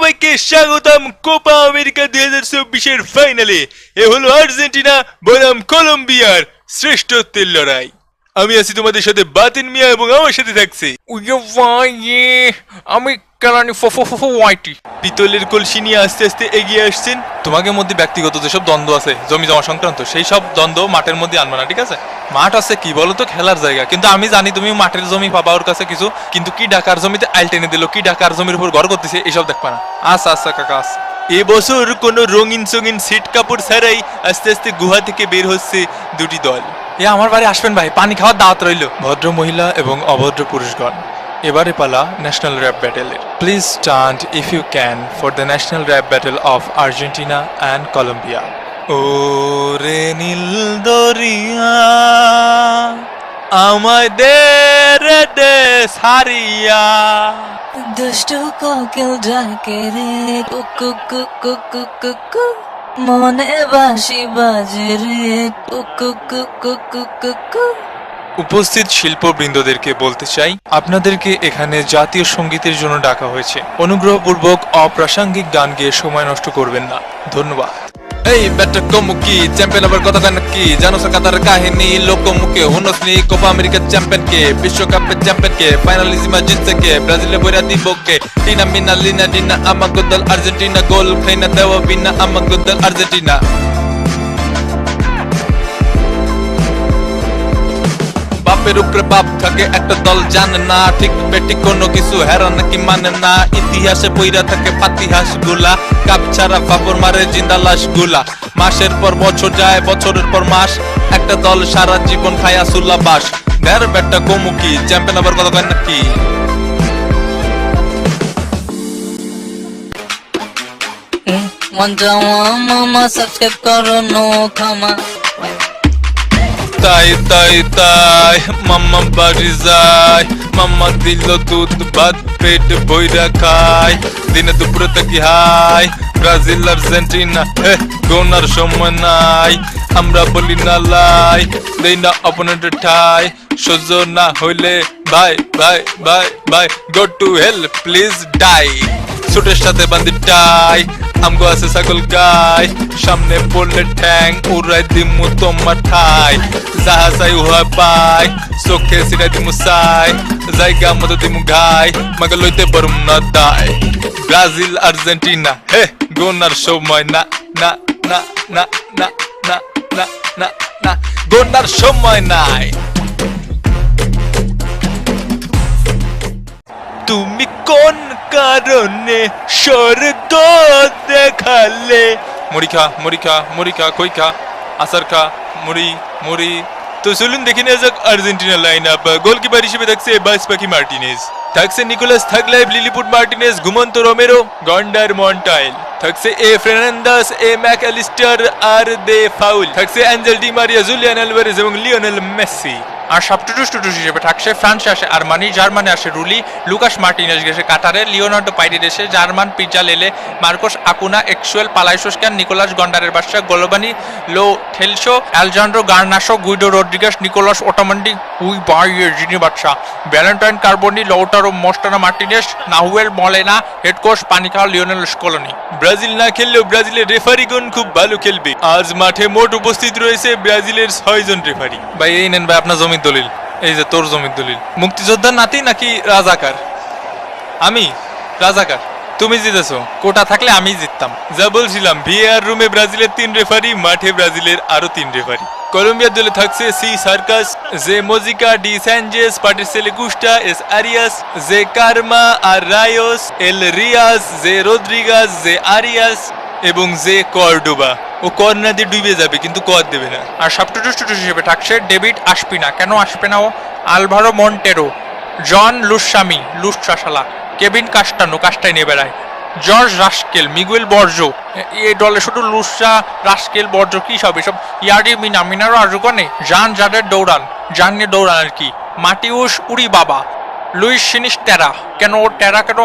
সবাইকে স্বাগতম Copa America 2024 ফাইনালে। এ হলো আর্জেন্টিনা বনাম কলম্বিয়ার শ্রেষ্ঠত্বের লড়াই। আমি আছি তোমাদের সাথে বাতিন মিয়া এবং আমার সাথে থাকছে আমি কেলানি ওয়াইটি। পিতলের কলসি নিয়ে আস্তে আস্তে এগিয়ে আসছেন। তোমাদের মধ্যে ব্যক্তিগত যেসব দ্বন্দ্ব আছে জমি জমা সংক্রান্ত, সেই সব দ্বন্দ্ব মাঠের মধ্যে আনবে না, ঠিক আছে? মাঠ আছে কি বলো তো, খেলার জায়গা। কিন্তু আমি জানি তুমি মাঠের জমি পাবা ওর কাছে কিছু, কিন্তু কি ডাকার জমিতে আইল টেনে দিল, কি ডাকার জমির উপর ঘর করতেছে, এইসব দেখবা না। আচ্ছা আচ্ছা কাকা আচ্ছা। এবছর কোনো রঙিন সঙিন সিট কাপড় ছাড়াই আস্তে আস্তে গুহা থেকে বের হচ্ছে দুটি দল। আমার বাড়ি আসবেন ভাই, পানি খাওয়ার দাওয়াত রইল। ভদ্র মহিলা এবং অভদ্র পুরুষগণ, এবারে পালা ন্যাশনাল র্যাপ ব্যাটেলের। Please stand if you can for the national rap battle of Argentina and Colombia. ও রে নীল দরিয়া আমায় দে রে দেশ হারিয়া। দুষ্টু কোকিল ডাকে রে কুকু কুকু কুকু কু, মনে বাঁশি বাজে রে কুকু কুকু কুকু কু। উপস্থিত শিল্পবৃন্দদেরকে বলতে চাই, আপনাদেরকে এখানে জাতীয় সঙ্গীতের জন্য ডাকা হয়েছে। অনুগ্রহপূর্বক অপ্রাসঙ্গিক গান গেয়ে সময় নষ্ট করবেন না। ধন্যবাদ। এই ব্যাটার কমুকি চ্যাম্পিয়ন আবার কথা দেন কি জানো কাতার কাহিনী লোকমুখে হুনসনি কোপা আমেরিকার চ্যাম্পিয়ন কে, বিশ্বকাপের চ্যাম্পিয়ন কে, ফাইনালিজিমা জিতছে কে, ব্রাজিলে বইরা দিব কে, টিনা মিনা লিনা ডিনা আমাগো দল আর্জেন্টিনা, গোল খাইনা দেওয়া বিনা আমাগো দল আর্জেন্টিনা। বাপের উপরে বাপ থাকে একটা দল জানে না, ঠিক বেটি কোনো কিছু হেরা নাকি মানে না, ইতিহাসে বইরা থাকে পাতিহাস গুলা, কাপ ছাড়া ফাপড় মারে জিন্দা লাশ গুলা, মাসের পর বছর যায় বছরের পর মাস, একটা দল সারা জীবন খায়া সুল্লা বাস। দেড় বেটা কমুকি চ্যাম্পিয়ন আবার কথা কয় নাকি। মন যাওয়া মামা সাবস্ক্রাইব করো নো খামা। তাই তাই তাই মাম্মা বাড়ি যায়, মাম্মা দিল দুধ ভাত পেট বইরা খায়, দিনে দুপুরে থাকি হাই ব্রাজিল আর্জেন্টিনা গোনার সময় নাই, আমরা বলি না লাই দেই না অপোনেন্টের ঠাই, সহ্য না হইলে ভাই ভাই ভাই ভাই go to hell please die. সুটের সাথে বান্ধি টাই আমগো আছে ছাগল গাই, সামনে পড়লে ঠ্যাং উড়াই দিমু তোমার ঠাই, যাহা চাই উহা পাই চোখে সিরাই দিমু চাই, জায়গা মতো দিমু ঘাই মাকে লইতে পারুম না দায়। ব্রাজিল আর্জেন্টিনা হে গোনার সময় না না না না না না না না না গোনার সময় নাই। তুমি কোন কারণে স্বর্গ দেখালে? মুড়ি খা মুড়ি খা মুড়ি খা খই খা আচার খা মুড়ি মুড়ি। তো চলুন দেখে নেওয়া যাক আর্জেন্টিনা লাইন আপ। গোলকিপার হিসেবে থাকছে বাস পাখি মার্টিনেজ, থাকছে নিকোলাস থাকলাইভ, লিলিপুট মার্টিনেজ, ঘুমন্ত রোমেরো, গন্ডার মন্টাইল, থাকছে এ ফের্নান্দাস, এ ম্যাকঅ্যালিস্টার, আর দে ফাউল, থাকছে Angel Di Maria, Julian Alvarez এবং লিওনেল মেসি। আর সাবস্টিটিউট হিসেবে থাকছে ফ্রান্সে আসে আরমানি, জার্মানে আসে রুলি, লুকাস মার্টিনেজ গেছে কাতারে, লিওনার্দো পাইরেদেশে, জার্মান পিজ্জা লেলে, মার্কোস আকুনা, এক্সুয়েল পালাইসোস্কান, নিকোলাস গন্ডারের বাদশা, গোলোবানি লো ঠেলসো, Alejandro Garnacho, Guido Rodriguez, Nicolas Otamendi উই বাই জিনি বাদশা, ভ্যালেন্টাইন কার্বনি, লৌটারো মোস্টানা Martinez, Nahuel Molina, head coach পানিকা লিওনেল স্কলোনি। ব্রাজিল না খেললেও ব্রাজিলের রেফারিগণ খুব ভালো খেলবে। আজ মাঠে মোট উপস্থিত রয়েছে ব্রাজিলের 6 জন রেফারি। ভাই এই নেন ভাই আপনার জমির দলিল, এই যে তোর জমির দলিল। মুক্তিযোদ্ধার নাতি নাকি রাজাকার? আমি রাজাকার। তুমি জিতেছো, কোটা থাকলে আমি জিততাম। যা বলছিলাম, ভিএআর রুমে ব্রাজিলের 3 রেফারি, মাঠে ব্রাজিলের আরো 3 রেফারি। কলম্বিয়ার দলে থাকছে সি সার্কাস, জে মোজিকা, ডি স্যানজেস, পাটিসেলে গুস্টা, এস আরিয়াস, জে কারমা আর রায়োস, এল রিয়াস, জে রদ্রিগাস, জে আরিয়াস এবং জে কর্ডোবা। ও কর্নার দিয়ে ডুবে যাবে কিন্তু কর দেবে না। আর সাবস্টিটিউট হিসেবে থাকছে ডেভিড আশপিনা, কেন আশপিনা ও, আলভারো মন্টেরো, জন লুসামি লুসাশালা, কেভিন কাস্টানো কাস্টাই নিয়ে বেড়ায়, জর্জ রাস্কেল, মিগুয়েল বর্জো। এই দলে শুধু লুসা রাস্কেল বর্জো কি সব এসব ইয়ারি মিনা মিনারো আজুকনে, জান জাদের দৌড়ান জান নিয়ে দৌড়ান আর কি, মাটিউস উড়ি বাবা, লুইস সিনিস্টেরা, কেন ও টেরা কেন,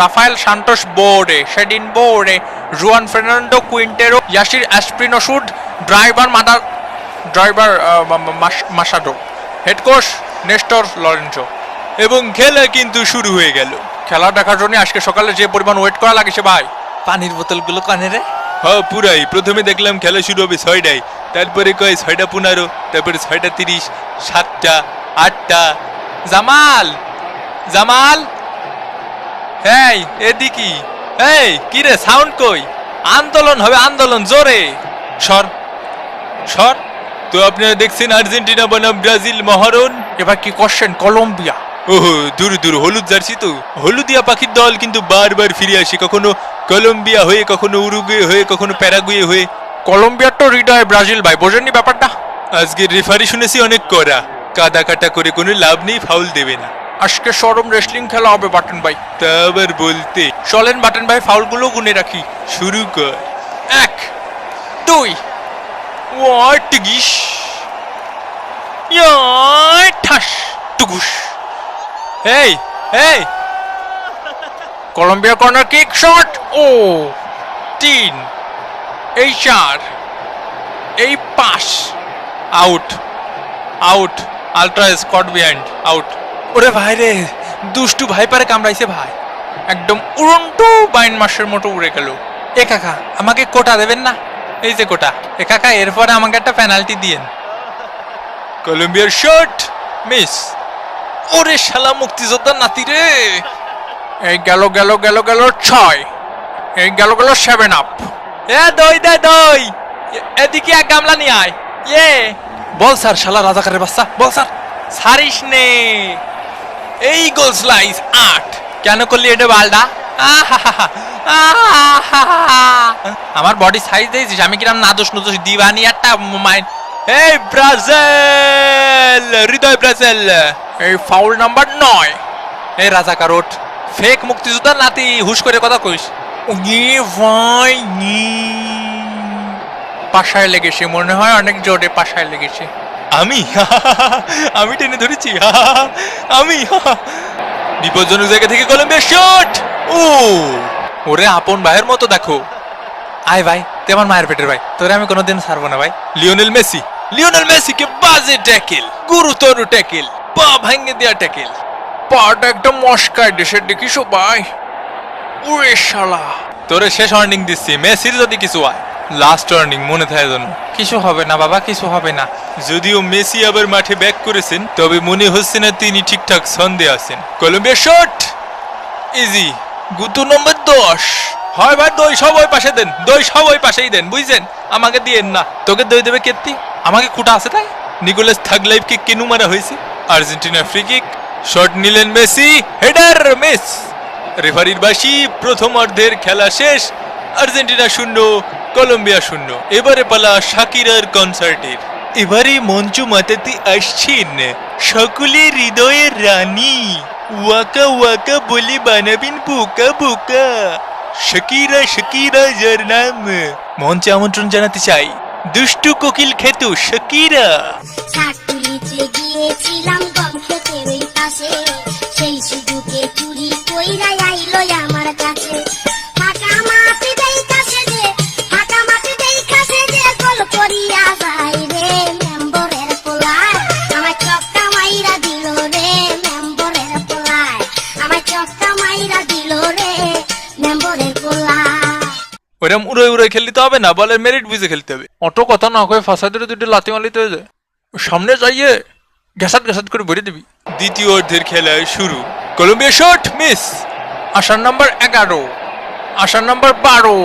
রাফায়েল সান্টোস বোর্ডে, সেডিন বোর্ডে, জুয়ান ফার্নান্ডো কুইন্টেরো, ইয়াসির অ্যাসপ্রিনোসুড, Deiver Machado, head coach Nestor Lorenzo. এবং খেলা কিন্তু শুরু হয়ে গেল। খেলা দেখার জন্য আজকে সকালে যে পরিমাণ ওয়েট করা লাগেছে ভাই। পানির বোতলগুলো কানে রে। হ্যাঁ পুরাই। প্রথমে দেখলাম খেলা শুরু হবে 6টায়, তারপরে কয় 6:15, তারপরে 6:30, 7টা, 8টা। জামাল, জামাল, এই এদিকে। এই কি রে, সাউন্ড কই? আন্দোলন হবে, আন্দোলন, জোরে সর সর। তো আপনারা দেখছেন আর্জেন্টিনা বনাম ব্রাজিল মহারণ। এবার কি করছেন? কলম্বিয়া। ওহো, দূর দূর হলুদ জার্সি তো। হলুদিয়া পাখির দল কিন্তু বারবার ফিরে আসে, কখনো কলম্বিয়া হয়ে, কখনো উরুগুয়ে হয়ে, কখনো প্যারাগুয়ে হয়ে। কলম্বিয়ার তো হৃদয় ব্রাজিল ভাই, বোঝেননি ব্যাপারটা? আজকে রেফারি শুনেছি অনেক কড়া, কাদা কাটা করে কোনো লাভ নেই, ফাউল দেবে না। আজকে সরম রেসলিং খেলা হবে বাটন ভাই। তা আবার বলতে। চলেন বাটন ভাই, ফাউলগুলো গুনে রাখি। শুরু কর। 1, 2, ওয়াট গিস, ঠাস টুকুস। এই এই, কলম্বিয়া কর্নার কিক শট। ও 3, এই 4, এই 5, out out. Ultra Scott behind, out. ওরে ভাই রে, দুষ্টু ভাই পারে কামড়াইছে ভাই, একদম উড়ন্টু বাইন মাসের মতো উড়ে গেল। এ কাকা, আমাকে কোটা দেবেন না? এই যে কোটা। এ কাকা, এরপরে আমাকে একটা পেনাল্টি দিয়েন। কলম্বিয়ার শট মিস। ওরে শালা মুক্তিযোদ্ধার নাতি রে। এই গেল গেল গেল গেল 6, এই গেল গেল 7 আপ। এ দই দে দই, এদিকে এক গামলা নিয়ে আয়। ইয়ে বল স্যার, শালা রাজাকারের বাচ্চা, বল স্যার। ছাড়িস নে। এই গোল স্লাইস 8। কেন করলি এটা বালডা? আমার বডি সাইজ দিয়েছিস, আমি কিরাম নাদোষ নুদোষ দিবানি একটা মাইন্ড। এই ব্রাজিল, হৃদয় ব্রাজিল। এই ফাউল নাম্বার 9। এই রাজাকার ওঠ। ফেক মুক্তিযোদ্ধার নাতি, হুশ করে কথা কইস। ভাই পাশায় লেগেছে মনে হয়, অনেক জোরে পাশায় লেগেছে। আমি আমি টেনে ধরেছি। আমি বিপজ্জনক জায়গা থেকে কলম্বিয়া শট। ও ওরে আপন ভাইয়ের মতো দেখো। আয় ভাই, তুই আমার মায়ের পেটের ভাই, তোরে আমি কোনোদিন ছাড়বো না ভাই। লিওনেল মেসি, লিওনেল মেসিকে বাজে ট্যাকেল, গুরুতর ট্যাকেল, পা ভাঙে দেয়া ট্যাকেল। পাটা একদম মস্কায় দেশের দেখিস ভাই। ওরে শালা, তোরে শেষ ওয়ার্নিং দিচ্ছি, মেসির যদি কিছু হয় লাস্ট ওয়ার্নিং, মনে থাকে যেন। কিছু হবে না বাবা, কিছু হবে না। যদিও মেসি আবার মাঠে ব্যাক করেছেন, তবে মনে হচ্ছে না তিনি ঠিকঠাক ছন্দে আছেন। Colombia shot easy. গুতু নম্বর 10। হয় ভাই, দই সব ওই পাশে দেন, দই সব ওই পাশেই দেন, বুঝছেন? আমাকে দিয়েন না। তোকে দই দেবে কেত্তি? আমাকে কুটা আছে তাই? নিকোলাস থাগলাইভকে কেন মারা হয়েছে? আর্জেন্টিনা ফ্রি কিক, শট নিলেন মেসি, হেডার মিস। রেফারির বাঁশি, প্রথম অর্ধের খেলা শেষ। Argentina 0, Colombia 0। এবারে পালা শাকিরার কনসার্টের। এবারে মঞ্চ মাতাতে আসছেন সকলের হৃদয়ের রানী, ওয়াকা ওয়াকা বলে বানাবেন বোকা বোকা। শাকিরা শাকিরা যার নাম, মঞ্চে আমন্ত্রণ জানাতে চাই দুষ্টু কোকিল খ্যাত শাকিরা। শাকতুলিতে গিয়েছিলাম গম ক্ষেতের ওই পাশে, সেই সুযোগে চুরি কইরা আইলো আমার কাছে। ফাঁকা মাটি দেই কাছে যে, ফাঁকা মাটি দেই কাছে যে, গোল করিয়া যায় রে মেম্বরের পোলায়। আমার চক্কা মাইরা দিল রে মেম্বরের পোলায়, আমার চক্কা মাইরা দিল রে মেম্বরের পোলায়। ওরম উড়ে উড়ে খেলতে হবে না, বলের মেরিট বুঝে খেলতে হবে। অত কথা না কয়ে ফাঁসাই ধরে দুটো লাথি মারলিতে হয়ে যায়। সামনে যাইয়ে ঘেসাত ঘেসাত করে ভরে দিবি। দ্বিতীয় অর্ধের খেলা শুরু। Colombia shot miss. আসার নাম্বার 11, আসার নাম্বার 12।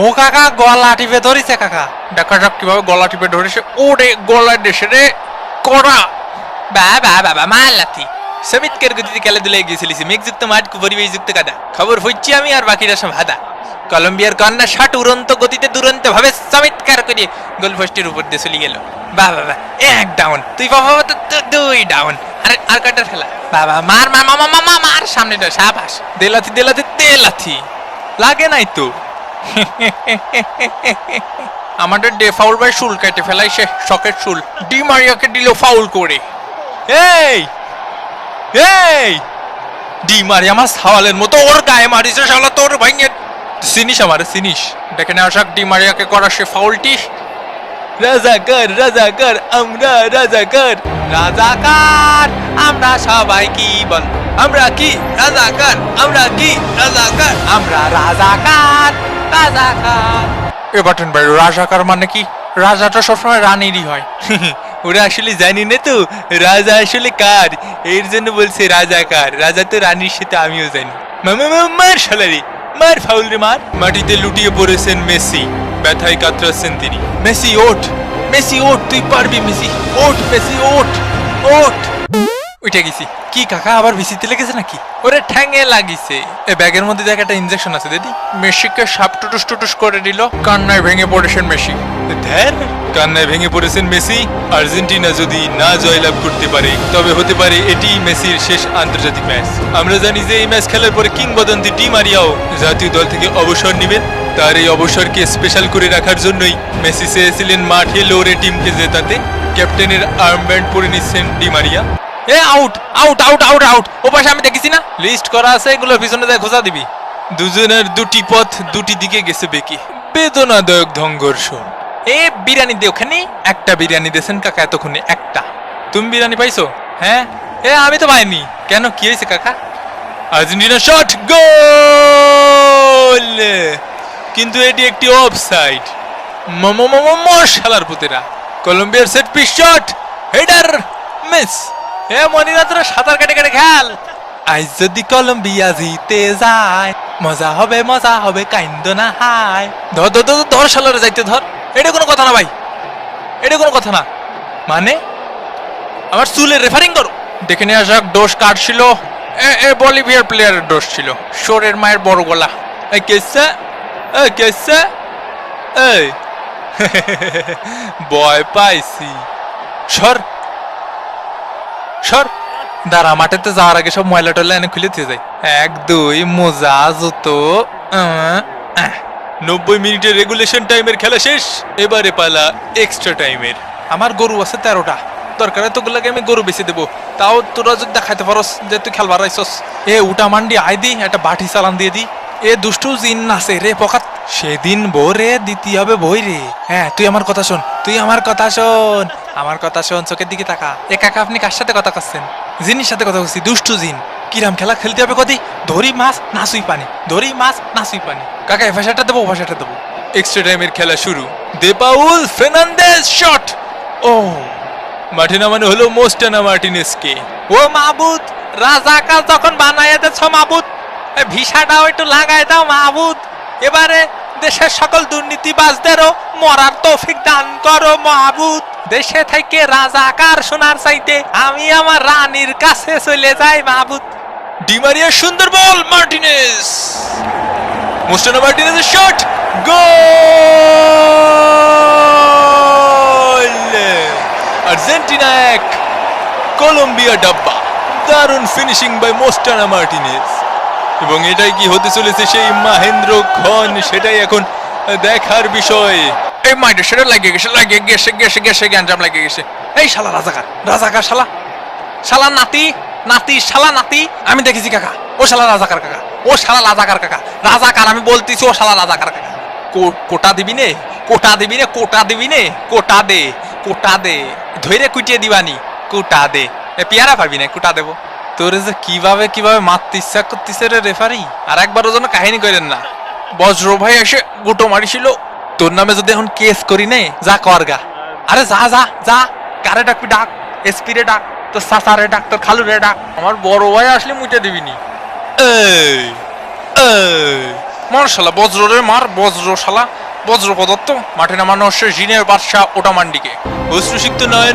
ও কাকা, গলা টিপে ধরেছে কাকা। দেখা যাক কিভাবে গলা টিপে ধরেছে। ওরে গলা দেশে রে করা। বাবা বাবা মালাতি সমিতকের গতিতে খেলাধুলা গিয়েছিলিস, মেঘযুক্ত মাঠ, পরিবেশযুক্ত কাদা। খবর হচ্ছে আমি আর বাকিরা সব হাদা। কলম্বিয়ার কন্যা শট উড়ন্ত গতিতে দুরন্ত ভাবে চমৎকার করে গোল পোস্টের উপর দিয়ে চলে গেল। বাবা বাবা, এক ডাউন। তুই বাবা 2 ডাউন। আরে আর কাটার ফেলা। বাবা মার মার মামা মামা মার, সামনে সাবাস। দেলাথি দেলাথি দেলাথি, লাগে নাই তো। আমাদের ডে ফাউল বাই শুল কেটে ফেলাইছে, শকের শুল। ডি মারিয়াকে দিল ফাউল করে। এই এই ডি মারিয়া আমার সাওয়ালের মতো ওর গায়ে মারিছে শালা, তোর ভাইয়ে চিনিস আমার চিনিস। দেখে নেওয়া যাক ডি মারিয়াকে করা সে ফাউলটি। রাজাকার রাজাকার, আমরা রাজাকার, রাজাকার আমরা সবাই কি বল আমরা কি রাজাকার, আমরা কি রাজাকার। আমরা রাজাকার রাজাকার। এ বাটন ভাই রাজাকার মানে কি? রাজাটা সবসময় রানীরই হয়। ওরা আসলে জানি না তো রাজা আসলে কার, এর জন্য বলছে রাজাকার। রাজা তো রানীর সাথে আমিও জানি। মার শালারি, মার ফাউল রে মার। মাটিতে লুটিয়ে পড়েছেন মেসি, ব্যথায় কাতরাচ্ছেন তিনি। মেসি ওঠ, মেসি ওঠ, তুই পারবি মেসি, ওঠ মেসি ওঠ, ওঠ। উঠে গেছি। কি কাকা আবার ভিসিতে লেগেছে নাকি? ওরে ঠ্যাঙে লাগিছে। এ ব্যাগের মধ্যে দেখ একটা ইনজেকশন আছে দিদি। মেসিকে সাপ টুটুস টুটুস করে দিল, কান্নায় ভেঙে পড়েছেন মেসি। ধ্যার, কান্নায় ভেঙে পড়েছেন মেসি। আর্জেন্টিনা যদি না জয়লাভ করতে পারে তবে হতে পারে এটি মেসির শেষ আন্তর্জাতিক ম্যাচ। আমরা জানি যে এই ম্যাচ খেলার পরে কিংবদন্তি ডি মারিয়াও জাতীয় দল থেকে অবসর নেবেন। তার এই অবসরকে স্পেশাল করে রাখার জন্যই মেসি চেয়েছিলেন মাঠে লড়ে টিমকে জেতাতে। ক্যাপ্টেনের আর্মব্যান্ড পরে নিচ্ছেন ডি মারিয়া। এ out out out out out. ও পাশে আমি দেখেছি না, লিস্ট করা আছে, এগুলোর পিছনে দেখ খোঁজা দিবি। দুজনের দুটি পথ দুটি দিকে গেছে বেঁকে। বেদনাদায়ক সংঘর্ষ। এ বিরিয়ানি দে ওখানে। একটা বিরিয়ানি দেন কাকা এতক্ষণে, একটা। তুমি বিরিয়ানি পাইছো? হ্যাঁ। এ আমি তো পাইনি। কেন, কি হয়েছে কাকা? Argentina shot, goal! কিন্তু এটি একটি অফসাইড। শালার পুতেরা। কলম্বিয়ার set piece shot, header, miss. এ মনিরা তোরা সাঁতার কেটে কেটে খেল। আজ যদি কলম্বিয়া জিতে যায় মজা হবে কাইন্দ না হায়। ধর ধর ধর ধর শালারে যাইতে ধর। এটা কোনো কথা না ভাই, এটা কোনো কথা না। মানে আমার চুলে রেফারিং করো। দেখে নিয়ে আসা দোষ কার ছিল? এ বলিভিয়ার প্লেয়ারের দোষ ছিল। শোরের মায়ের বড় গলা। কেসা কেসা, এই ভয় পাইছি। সর সর। দাঁড়া, মাঠেতে যাওয়ার আগে সব ময়লা টয়লা এনে খুলে দিয়ে যায়। 1 2 মোজা জুতো। 90 মিনিটের রেগুলেশন টাইমের খেলা শেষ। এবারে পালা এক্সট্রা টাইমের। আমার গরু আছে 13টা। দরকারে তোগুলাকে আমি গরু বেঁচে দেবো, তাও তোরা যদি দেখাইতে পারস যে তুই খেলবার আইসস। এ উটা মান্ডি আই দি, একটা বাটি চালান দিয়ে দি। এ দুষ্টু জিন আছে রে পকাত। সেদিন ভোরে দিতে হবে বই রে। হ্যাঁ তুই আমার কথা শোন, তুই আমার কথা শোন, আমার কথা শোন, চোখের দিকে তাকা। এ কাকা আপনি কার সাথে কথা করছেন? জিনির সাথে কথা বলছি, দুষ্টু জিন। কিরাম খেলা খেলতে হবে কদি? ধরি মাছ নাচুই পানি, ধরি মাছ নাচুই পানি। কাকা এ ভাষাটা দেবো, ভাষাটা দেবো। এক্সট্রা টাইমের খেলা শুরু। দে পাউল ফের্নান্দেজ শট। ও মাঠে নামানো হলো মোস্টানা মার্টিনেজকে। ও মাহবুদ, রাজাকার যখন বানায় দেছ মাহবুদ, ভিসাটাও একটু লাগাই দাও মাহবুদ। এবারে দেশের সকল দুর্নীতিবাজদেরও মরার তৌফিক দান করো মাহবুদ। দেশে থেকে রাজাকার শোনার চাইতে আমি আমার রানীর কাছে চলে যাই মাহবুদ। ডি মারিয়া সুন্দর বল, মার্টিনেজ, মোস্টানা মার্টিনেজের শট, গোল! আর্জেন্টিনা 1, কলম্বিয়া ডাব্বা। দারুণ ফিনিশিং বাই মোস্টানা মার্টিনেজ। এবং এটাই কি হতে চলেছে সেই মাহেন্দ্র খন, সেটাই এখন দেখার বিষয়। এই মাইন্ডে সেটা লাগিয়ে গেছে, লাগিয়ে গেছে গেছে গেছে গ্যাঞ্জাম লাগিয়ে গেছে। এই শালা রাজাকার, রাজাকার শালা, শালা নাতি নাতি, শালা নাতি। আমি দেখেছি কাকা, ও শালা রাজাকার কাকা, ও শালা রাজাকার কাকা, রাজাকার আমি বলতেছি, ও শালা রাজাকার কাকা। কোটা দিবি নে, কোটা দিবি নে, কোটা দিবি নে, কোটা দে, কোটা দে, ধৈরে কুটিয়ে দিবানি, কোটা দে। এ পিয়ারা পারবি না, কোটা দেবো। তোরে যে কিভাবে কিভাবে মারতে ইচ্ছা করতেছে রে রেফারি। আর একবার ওজন্য কাহিনী করেন না। বজ্র ভাই এসে গুটো মারিছিল, তোর নামে যদি এখন কেস করি নে, যা করগা। আরে যা যা যা, কারে ডাকবি ডাক, এসপি রে ডাক, তোর সাসারে ডাক, তোর খালু রে ডাক। আমার বড় ভাই আসলে মুটে দিবিনি। এই মার শালা, বজ্র রে মার, বজ্র শালা, বজ্র পদার্থ। মাঠে নামানো হচ্ছে জিনের বাদশা ওটা মান্ডিকে। অশ্রুসিক্ত নয়